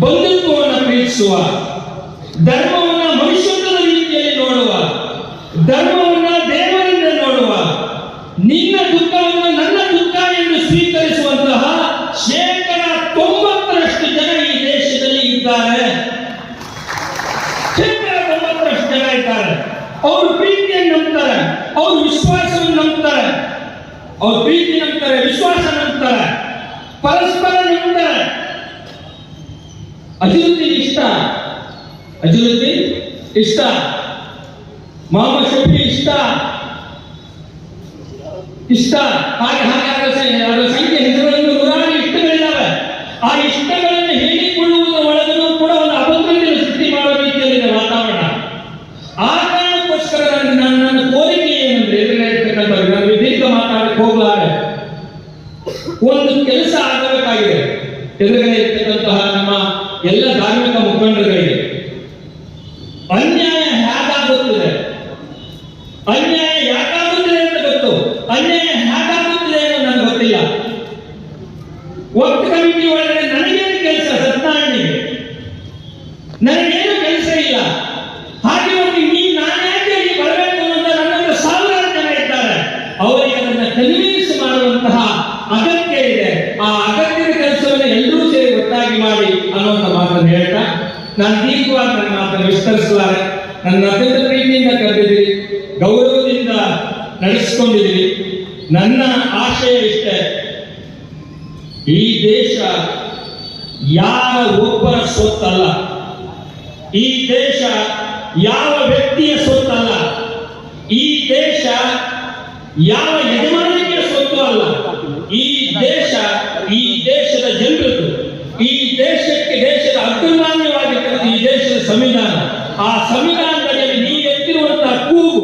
ಬಂಧುತ್ವವನ್ನು ಪ್ರೀತಿಸುವ, ಧರ್ಮವನ್ನು ಮನುಷ್ಯತ್ವದ ರೀತಿಯಲ್ಲಿ ನೋಡುವ, ಧರ್ಮವನ್ನು ದೇವರಿಂದ ನೋಡುವ, ನಿನ್ನ ದುಃಖವನ್ನು ನನ್ನ ದುಃಖ ಎಂದು ಸ್ವೀಕರಿಸುವಂತಹ 90% ಜನ ಈ ದೇಶದಲ್ಲಿ ಇದ್ದಾರೆ. 90% ಜನ ಇದ್ದಾರೆ. ಅವರು ಪ್ರೀತಿಯನ್ನು ನಂಬ್ತಾರೆ, ಅವರು ವಿಶ್ವಾಸವನ್ನು ನಂಬ್ತಾರೆ, ಅವ್ರು ಪ್ರೀತಿ ನಂಬ್ತಾರೆ, ವಿಶ್ವಾಸ ನಂಬ್ತಾರೆ, ಪರಸ್ಪರ ನಂಬ್ತಾರೆ. ಅಜರುದ್ದೀನ್ ಇಷ್ಟ, ಮೊಹಮ್ಮದ್ ಶಫಿ ಇಷ್ಟ, ಹಾಗೆ ಅದರ ಸಂಖ್ಯೆ ಹೆಸರುಗಳನ್ನು ನೂರಾರು ಇಷ್ಟಗಳಿದ್ದಾವೆ. ಆ ಇಷ್ಟಗಳನ್ನು ಹೇಳಿಕೊಳ್ಳುವುದರ ಒಳಗೂ ಕೂಡ ಒಂದು ಅಭದ್ರತೆಯನ್ನು ಸೃಷ್ಟಿ ಮಾಡುವ ರೀತಿಯಲ್ಲಿದೆ ವಾತಾವರಣ. ಆ ಕಾರಣಕ್ಕೋಸ್ಕರ ನನ್ನ ಕೋರಿಕೆ ಏನಂದ್ರೆ, ಎದುರಿರ್ತಕ್ಕಂಥವ್ರು ನಾನು ದೀರ್ಘ ಮಾತಾಡಕ್ಕೆ ಹೋಗಲಾರೆ, ಒಂದು ಕೆಲಸ ಆಗಬೇಕಾಗಿದೆ. ಎದುರುಗಡೆ ಇರ್ತಕ್ಕಂತಹ ನಮ್ಮ ಎಲ್ಲ ಧಾರ್ಮಿಕ ಮುಖಂಡರುಗಳಿಗೆ ಅನ್ಯಾಯ ಹೇಗಾಗುತ್ತಿದೆ, ಅನ್ಯಾಯ ಯಾಕಾಗುತ್ತಿದೆ ಅಂತ ಗೊತ್ತು, ಅನ್ಯಾಯ ಹೇಗಾಗುತ್ತಿದೆ ಅಂತ ನನಗೆ ಗೊತ್ತಿಲ್ಲ. ವಕ್ಫ್ ಕಮಿಟಿ ಒಳಗಡೆ ನನಗೇನು ಕೆಲಸ? ಸತ್ನಾರಾಯಣಿಗೆ ನನಗೇನು ಕೆಲಸ ಇಲ್ಲ. ಹಾಗೆ ಒಂದು ನಾನು ಯಾಕೆ ಇಲ್ಲಿ ಬರಬೇಕು ಅಂತ ನನ್ನಂತ ಸಾವಿರಾರು ಜನ ಇದ್ದಾರೆ. ಅವರಿಗೆ ಅದನ್ನು ಕನ್ವಿನ್ಸ್ ಮಾಡುವಂತಹ ಅಗತ್ಯ ಇದೆ. ಆ ಅಗತ್ಯದ ಕೆಲಸವನ್ನು ಎಲ್ಲರೂ ಸೇರಿ ಒಟ್ಟಾಗಿ ಮಾಡಿ ಅನ್ನುವಂಥ ಮಾತನ್ನು ಹೇಳ್ತಾ ನಾನು ದೀರ್ಘವಾಗಿ ನನ್ನ ಮಾತನ್ನು ವಿಸ್ತರಿಸಲಾರೆ. ನನ್ನ ಅತ್ಯಂತ ಪ್ರೀತಿಯಿಂದ ಕರೆದಿದ್ದೀರಿ, ಗೌರವದಿಂದ ನಡೆಸಿಕೊಂಡಿದ್ದೀರಿ. ನನ್ನ ಆಶಯ ಇಷ್ಟೇ, ಈ ದೇಶ ಯಾರ ಒಬ್ಬರ ಸೊತ್ತಲ್ಲ, ಈ ದೇಶ ಯಾವ ವ್ಯಕ್ತಿಯ ಸೊತ್ತಲ್ಲ, ಈ ದೇಶ ಯಾವ ಯಜಮಾನಿಕೆಯ ಸೊತ್ತು ಅಲ್ಲ. ಈ ದೇಶ ಈ ದೇಶದ ಜನರದ್ದು. ಈ ದೇಶದ ಅಗ್ರಮಾನ್ಯವಾಗಿರ್ತಕ್ಕಂಥ ಈ ದೇಶದ ಸಂವಿಧಾನ. ಆ ಸಂವಿಧಾನದಲ್ಲಿ ನೀವೆತ್ತಿರುವಂತಹ ಕೂಗು